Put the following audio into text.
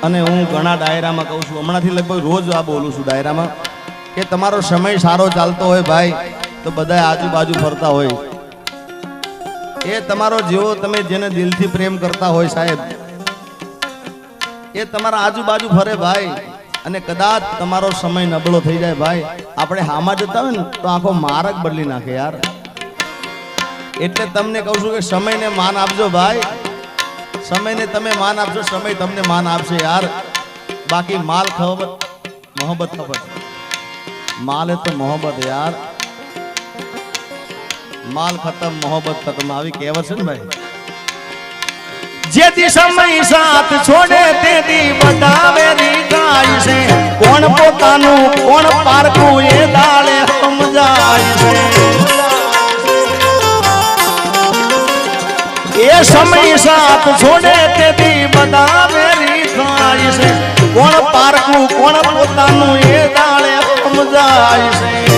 અને હું ઘણા ડાયરામાં કહું છું, હમણાંથી લગભગ રોજ આ બોલું છું ડાયરામાં, કે તમારો સમય સારો ચાલતો હોય ભાઈ તો બધા આજુબાજુ ફરતા હોય. એ તમારો જેવો તમે જેને દિલથી પ્રેમ કરતા હોય સાહેબ, એ તમારા આજુબાજુ ફરે ભાઈ. અને કદાચ તમારો સમય નબળો થઈ જાય ભાઈ, આપણે હામાં જતા હોય ને તો આખો માર્ગ બદલી નાખે યાર. એટલે તમને કહું છું કે સમયને માન આપજો ભાઈ. સમયને તમે માન આપજો, સમય તમને માન આપશે યાર. બાકી માલ ખબર મોહબ્બત ખબર, માલ હે તો મોહબ્બત યાર. માલ ખતમ મોહબ્બત ખતમ, આવી કહેવત છે ને ભાઈ. જેથી સમય સાથ છોડે તેથી બધાવે રીગાય છે. કોણ પોતાનું કોણ પારખું એ દાડે સમજાય છે. એ સમય સાથ છોડે તેથી બધાવે રીગાય છે. કોણ પારખું કોણ પોતાનું એ દાડે સમજાય છે.